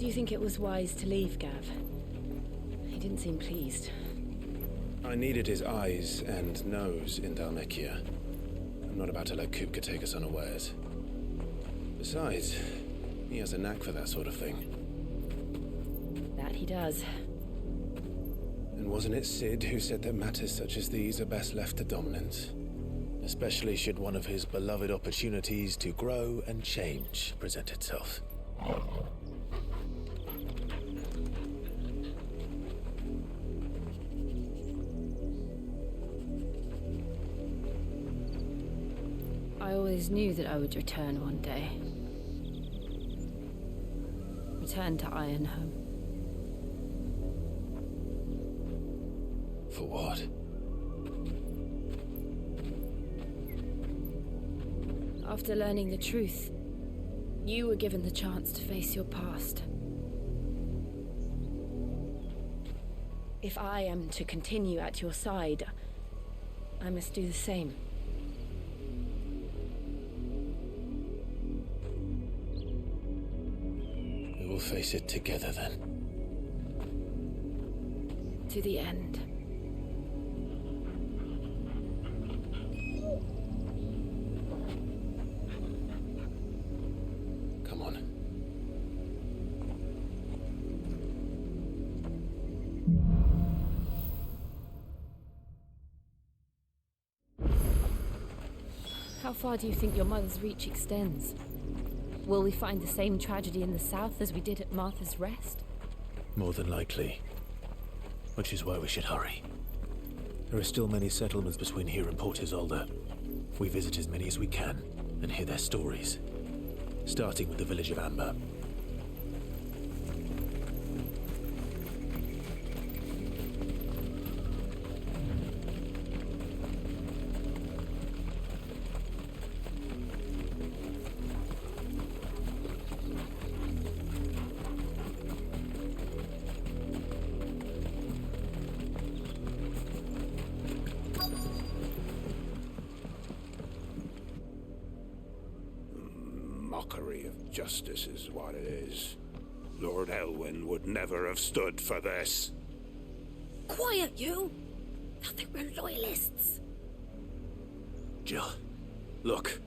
Do you think it was wise to leave, Gav? He didn't seem pleased. I needed his eyes and nose in Dhalmekia. I'm not about to let Kupka take us unawares. Besides, he has a knack for that sort of thing. That he does. And wasn't it Sid who said that matters such as these are best left to dominance? Especially should one of his beloved opportunities to grow and change present itself. I always knew that I would return one day. Return to Ironhome. For what? After learning the truth, you were given the chance to face your past. If I am to continue at your side, I must do the same. We will face it together then. To the end. Come on. How far do you think your mother's reach extends? Will we find the same tragedy in the south as we did at Martha's Rest? More than likely. Which is why we should hurry. There are still many settlements between here and Port Isolde. We visit as many as we can and hear their stories. Starting with the village of Amber. Mockery of justice is what it is. Lord Elwyn would never have stood for this. Quiet, you! Thought they were loyalists. Jill, look.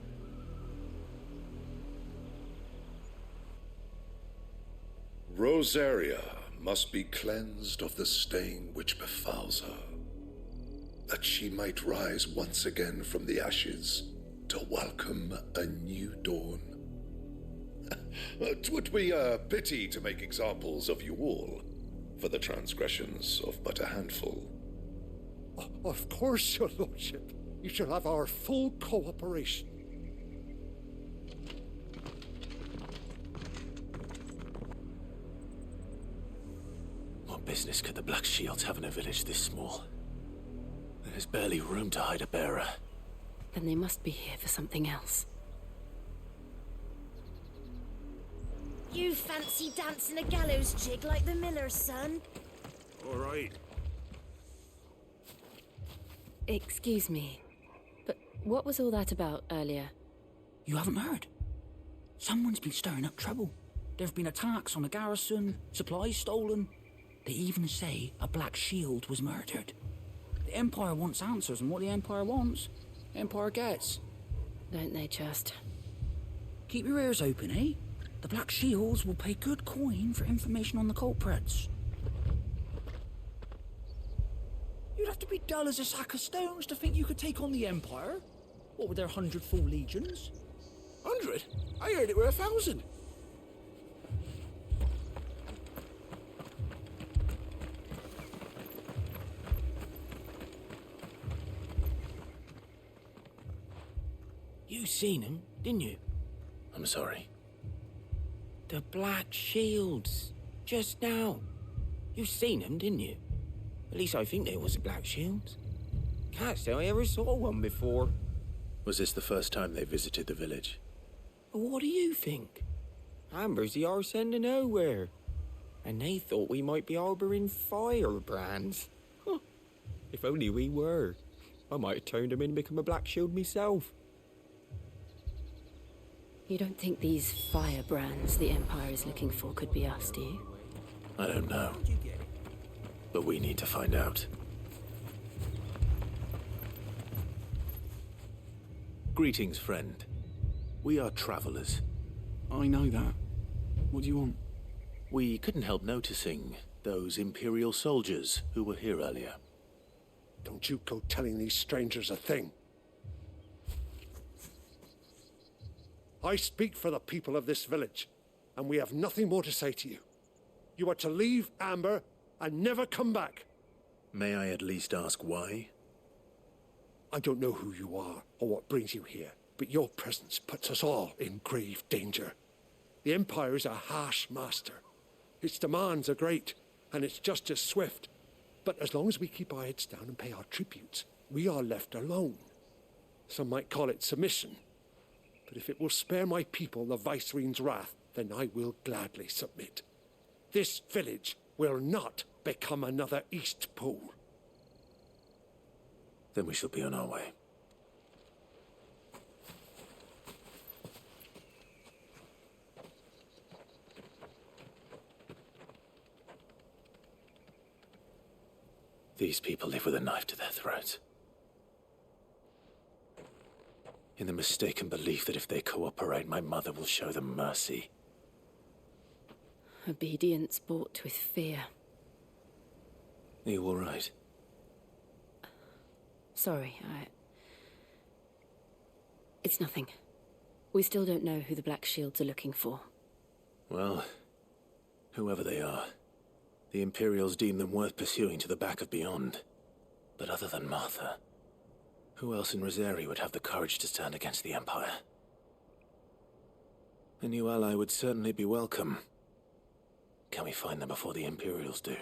Rosaria must be cleansed of the stain which befouls her, that she might rise once again from the ashes to welcome a new dawn. 'Twould be a pity to make examples of you all, for the transgressions of but a handful. Of course, your lordship. You shall have our full cooperation. What business could the Black Shields have in a village this small? There's barely room to hide a bearer. Then they must be here for something else. You fancy dancing a gallows jig like the miller's son? All right. Excuse me, but what was all that about earlier? You haven't heard? Someone's been stirring up trouble. There have been attacks on the garrison, supplies stolen. They even say a Black Shield was murdered. The Empire wants answers, and what the Empire wants, Empire gets. Don't they just? Keep your ears open, eh? The Black Shields will pay good coin for information on the culprits. You'd have to be dull as a sack of stones to think you could take on the Empire. What with their 100 full legions? 100? I heard it were 1,000. You seen him, didn't you? I'm sorry. The Black Shields. Just now. You seen them, didn't you? At least I think they was the Black Shields. Can't say I ever saw one before. Was this the first time they visited the village? But what do you think? Amber's the arse end of nowhere. And they thought we might be harbouring firebrands. Huh. If only we were. I might have turned them in and become a Black Shield myself. You don't think these firebrands the Empire is looking for could be us, do you? I don't know. But we need to find out. Greetings, friend. We are travelers. I know that. What do you want? We couldn't help noticing those Imperial soldiers who were here earlier. Don't you go telling these strangers a thing. I speak for the people of this village, and we have nothing more to say to you. You are to leave Amber and never come back. May I at least ask why? I don't know who you are or what brings you here, but your presence puts us all in grave danger. The Empire is a harsh master. Its demands are great, and its justice swift. But as long as we keep our heads down and pay our tributes, we are left alone. Some might call it submission. But if it will spare my people the Viceroy's wrath, then I will gladly submit. This village will not become another East Pool. Then we shall be on our way. These people live with a knife to their throats. In the mistaken belief that if they cooperate, my mother will show them mercy. Obedience bought with fear. Are you all right? Sorry, It's nothing. We still don't know who the Black Shields are looking for. Well, whoever they are, the Imperials deem them worth pursuing to the back of beyond. But other than Martha, who else in Rosari would have the courage to stand against the Empire? A new ally would certainly be welcome. Can we find them before the Imperials do?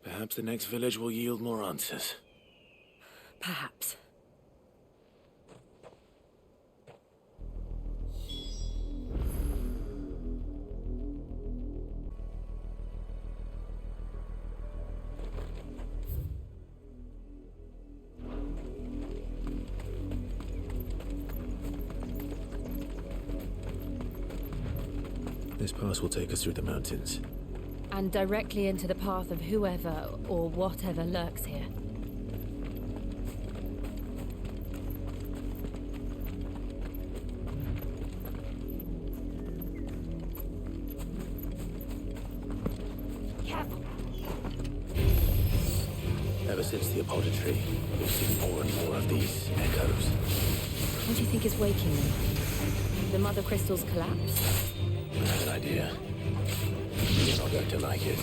Perhaps the next village will yield more answers. Perhaps. This pass will take us through the mountains. And directly into the path of whoever or whatever lurks here. Careful. Ever since the apothecary, we've seen more and more of these echoes. What do you think is waking them? The mother crystal's collapse? I have an idea. You're not going to like it.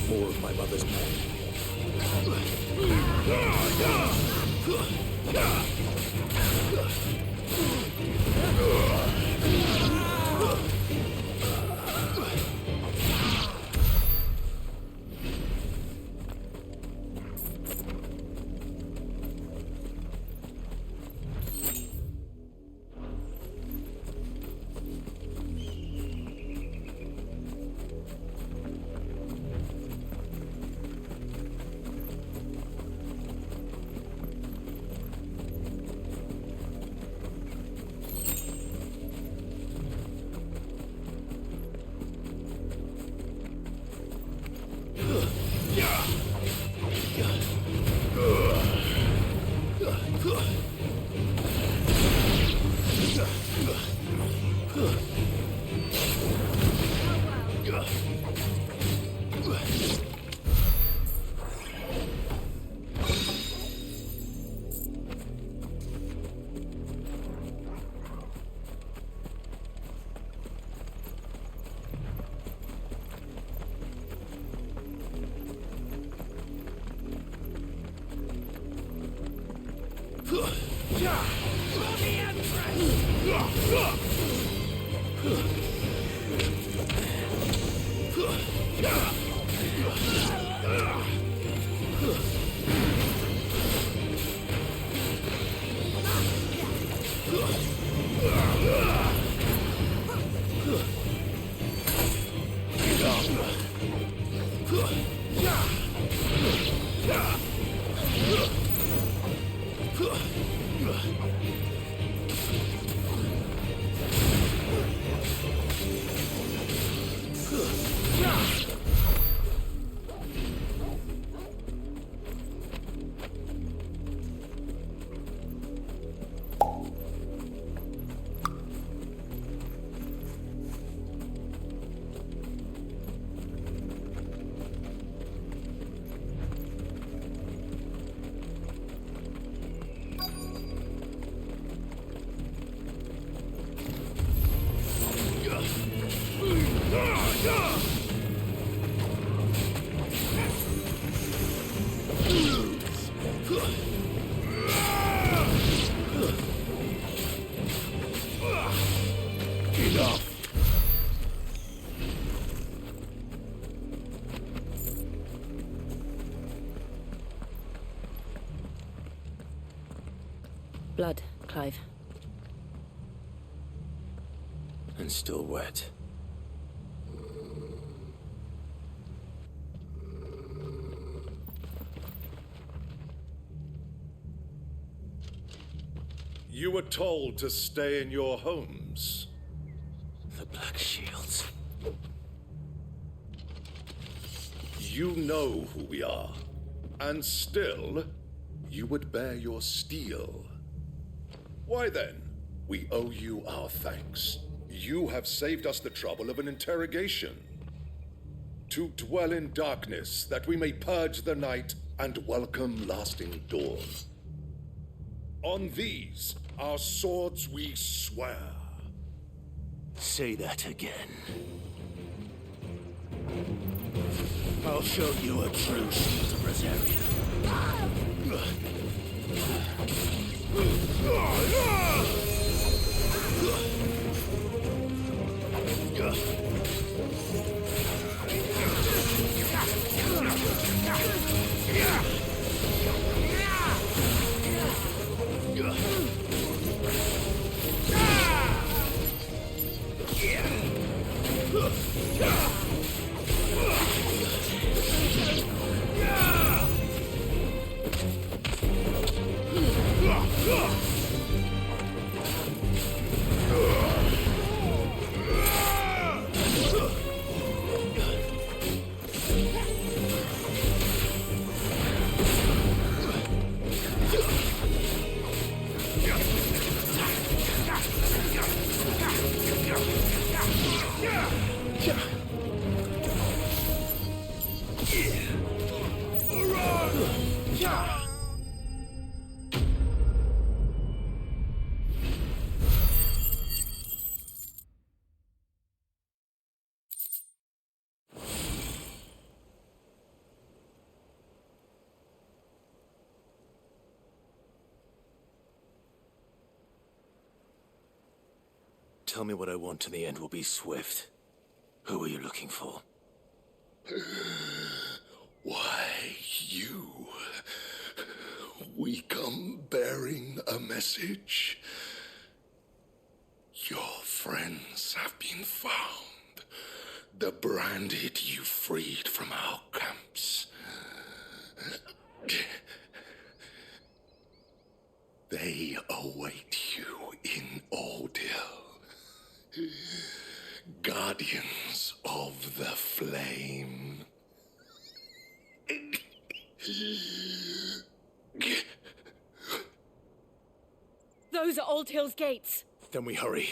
More of my mother's men. Blood, Clive. And still wet. You were told to stay in your homes. The Black Shields. You know who we are. And still, you would bear your steel. Why then? We owe you our thanks. You have saved us the trouble of an interrogation. To dwell in darkness, that we may purge the night and welcome lasting dawn. On these, our swords we swear. Say that again. I'll show you a true shield of Rosaria. Tell me what I want and the end will be swift. Who are you looking for? Why, you. We come bearing a message. Your friends have been found. The branded you freed from our camps. They await you in Ordeal. Guardians of the Flame. Those are Old Hill's gates. Then we hurry.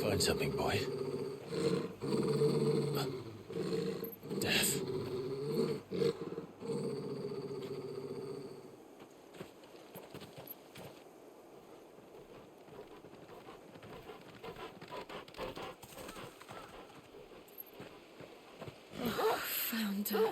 Find something, boy. Death. Santa.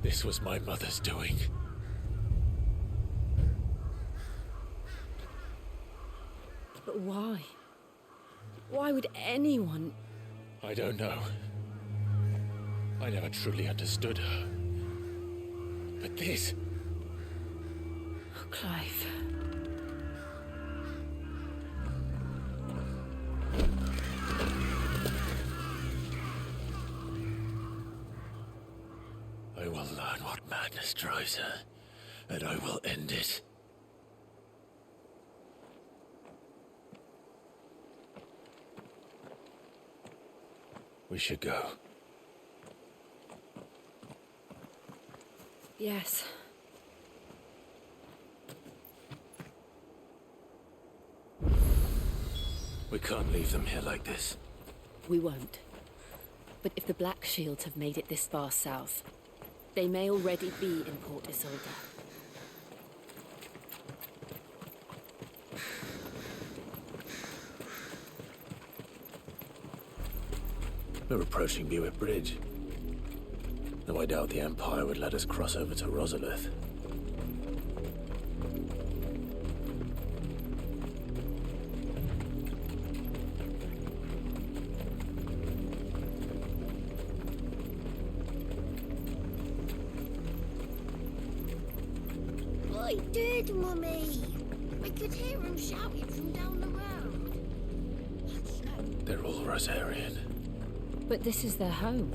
This was my mother's doing. But why? Why would anyone... I don't know. I never truly understood her. But this... Oh, Clive. I will learn what madness drives her, and I will end it. We should go. Yes. We can't leave them here like this. We won't. But if the Black Shields have made it this far south, they may already be in Port Isolde. We're approaching Buick Bridge. Though I doubt the Empire would let us cross over to Rosalith. I did, Mummy. I could hear him shouting from down the road. They're all Rosarian. But this is their home.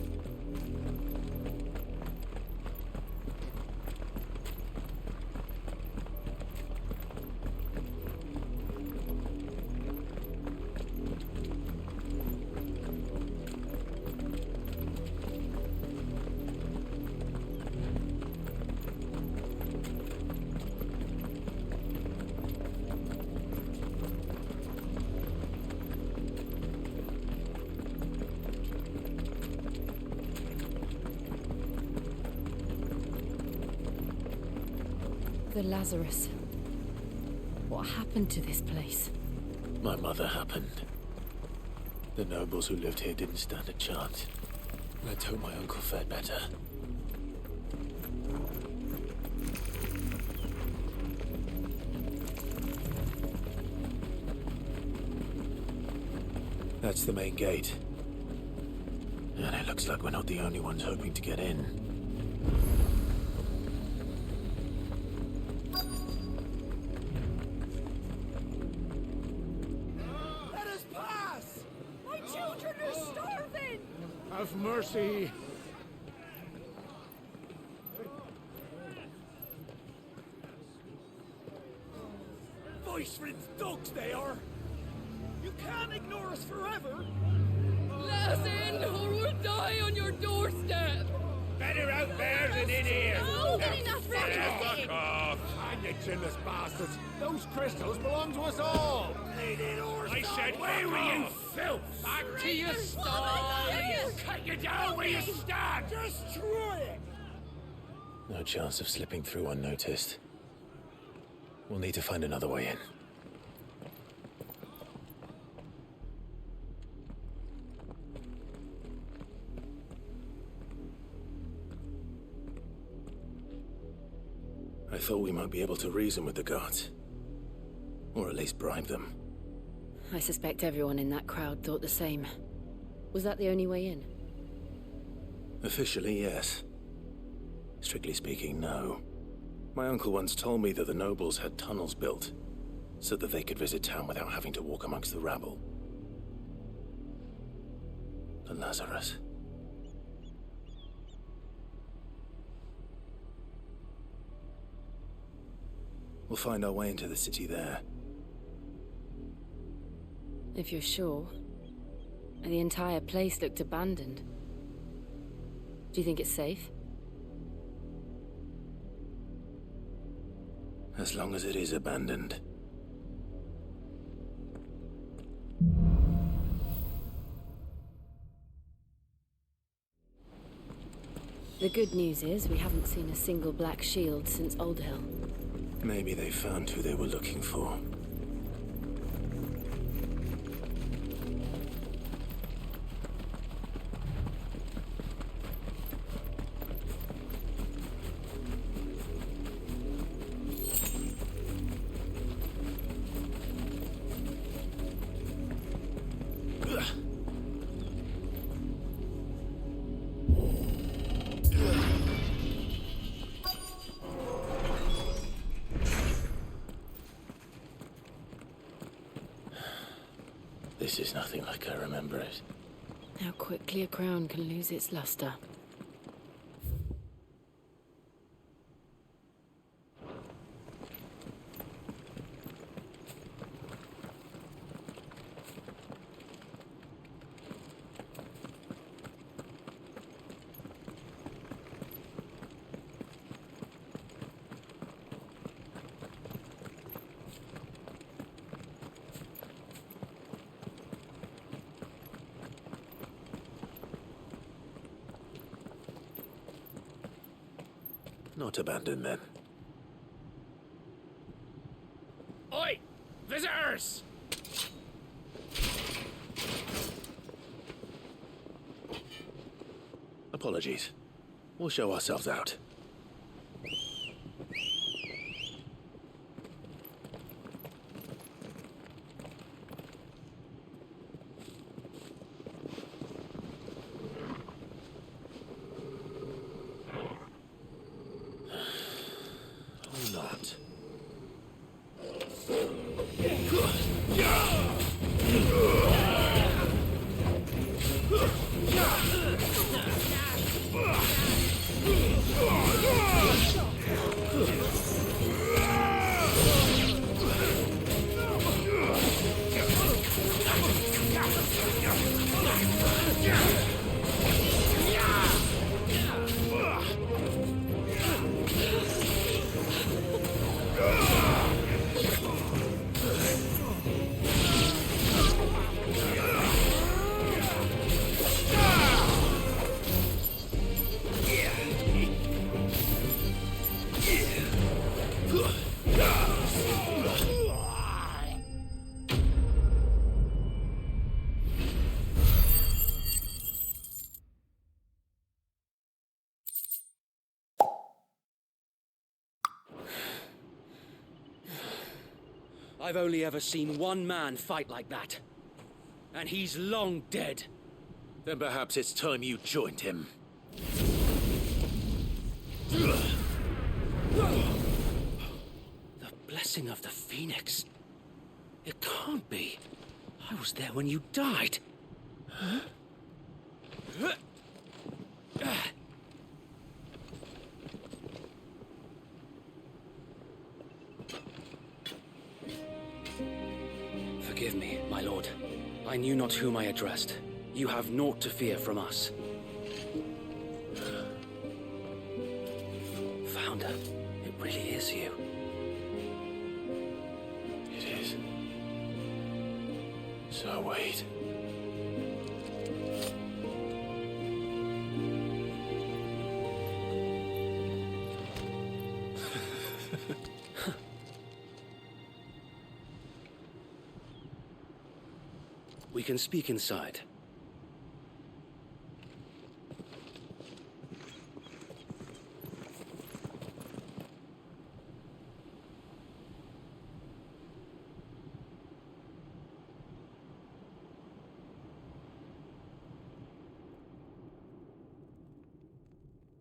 The Lazarus. What happened to this place? My mother happened. The nobles who lived here didn't stand a chance. Let's hope my uncle fared better. That's the main gate. And it looks like we're not the only ones hoping to get in. Have mercy. Voice-ridden dogs they are. You can't ignore us forever. Let us in, or we'll die on your doorstep. Better out there than in here. Oh, good enough for Fuck off! And you chinless bastards. Those crystals belong to us all. I said, where were you, filth? Back to your stall. Cut you down where you stand! Destroy it. No chance of slipping through unnoticed. We'll need to find another way in. I thought we might be able to reason with the guards. Or at least bribe them. I suspect everyone in that crowd thought the same. Was that the only way in? Officially, yes. Strictly speaking, no. My uncle once told me that the nobles had tunnels built, so that they could visit town without having to walk amongst the rabble. The Lazarus. We'll find our way into the city there. If you're sure. And the entire place looked abandoned. Do you think it's safe? As long as it is abandoned. The good news is we haven't seen a single black shield since Old Hill. Maybe they found who they were looking for. This is nothing like I remember it. How quickly a crown can lose its luster. Not abandoned then. Oi! Visitors! Apologies. We'll show ourselves out. Or not. I've only ever seen one man fight like that. And he's long dead. Then perhaps it's time you joined him. The blessing of the Phoenix. It can't be. I was there when you died. Huh? Forgive me, my lord. I knew not whom I addressed. You have naught to fear from us. Founder, it really is you. It is. So wait. We can speak inside.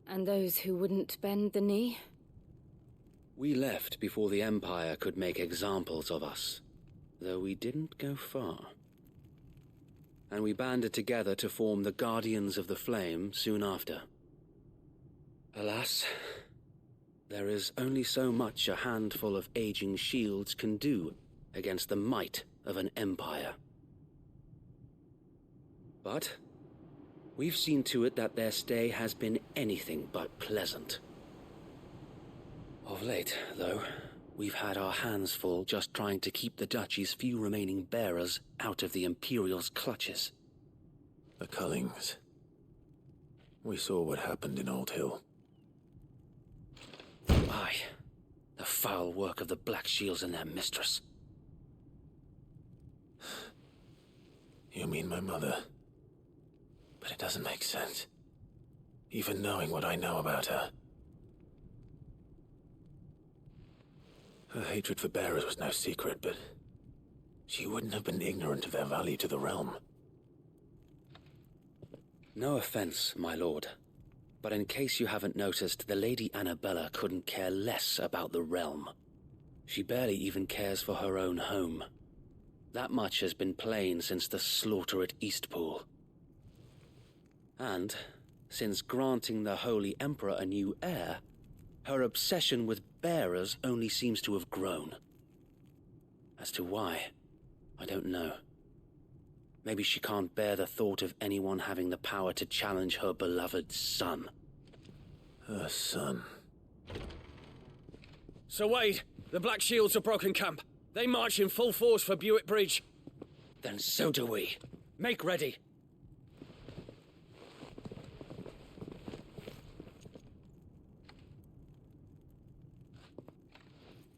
And those who wouldn't bend the knee? We left before the Empire could make examples of us, though we didn't go far. And we banded together to form the Guardians of the Flame soon after. Alas, there is only so much a handful of aging shields can do against the might of an empire. But we've seen to it that their stay has been anything but pleasant. Of late, though, we've had our hands full just trying to keep the Duchy's few remaining bearers out of the Imperial's clutches. The Cullings. We saw what happened in Old Hill. Aye. The foul work of the Black Shields and their mistress. You mean my mother? But it doesn't make sense. Even knowing what I know about her. Her hatred for bearers was no secret, but she wouldn't have been ignorant of their value to the realm. No offense, my lord, but in case you haven't noticed, the Lady Annabella couldn't care less about the realm. She barely even cares for her own home. That much has been plain since the slaughter at Eastpool. And, since granting the Holy Emperor a new heir, her obsession with bearers only seems to have grown. As to why, I don't know. Maybe she can't bear the thought of anyone having the power to challenge her beloved son. Her son. Sir Wade, the Black Shields have broken camp. They march in full force for Buick Bridge. Then so do we. Make ready.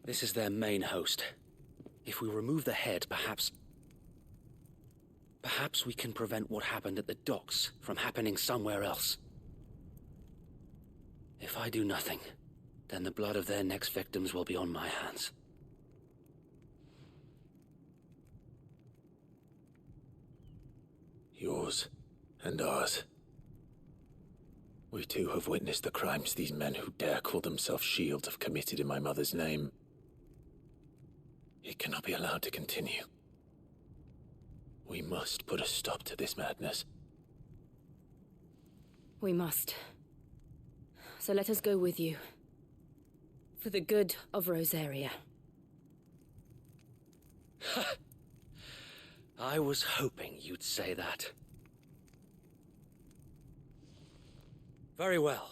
This is their main host. If we remove the head, perhaps we can prevent what happened at the docks from happening somewhere else. If I do nothing, then the blood of their next victims will be on my hands. Yours and ours. We too have witnessed the crimes these men who dare call themselves shields have committed in my mother's name. It cannot be allowed to continue. We must put a stop to this madness. We must. So let us go with you. For the good of Rosaria. I was hoping you'd say that. Very well.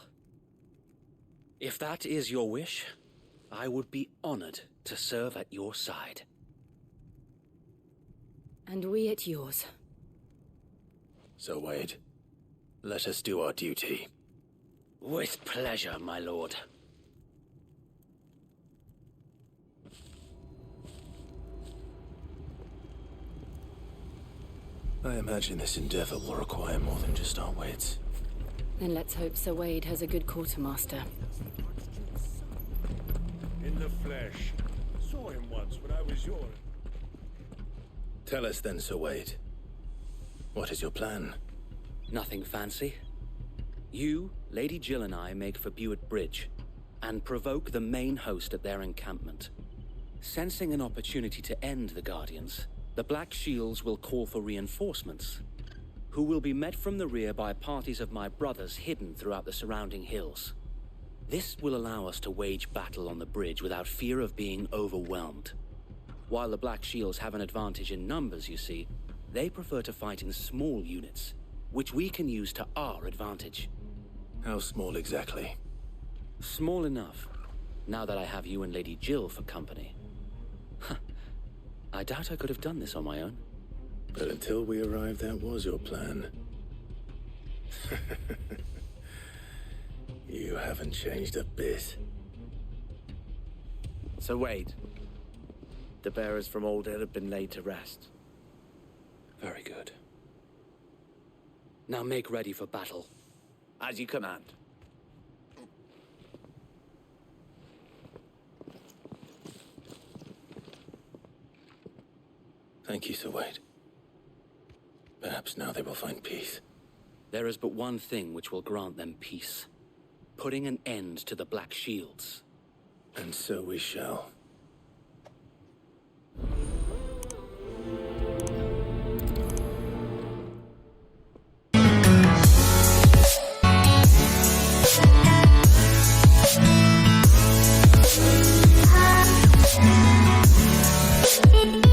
If that is your wish, I would be honored to serve at your side. And we at yours. So, Wade, let us do our duty. With pleasure, my lord. I imagine this endeavor will require more than just our wits. Then let's hope Sir Wade has a good quartermaster. In the flesh. Saw him once when I was yours. Tell us then, Sir Wade. What is your plan? Nothing fancy. You, Lady Jill and I make for Buick Bridge, and provoke the main host at their encampment. Sensing an opportunity to end the Guardians, the Black Shields will call for reinforcements, who will be met from the rear by parties of my brothers hidden throughout the surrounding hills. This will allow us to wage battle on the bridge without fear of being overwhelmed. While the Black Shields have an advantage in numbers, you see, they prefer to fight in small units, which we can use to our advantage. How small exactly? Small enough, now that I have you and Lady Jill for company. I doubt I could have done this on my own. But until we arrived, that was your plan. You haven't changed a bit. Sir Wade, the bearers from Old Hill have been laid to rest. Very good. Now make ready for battle. As you command. Thank you, Sir Wade. Perhaps now they will find peace. There is but one thing which will grant them peace. Putting an end to the Black Shields. And so we shall.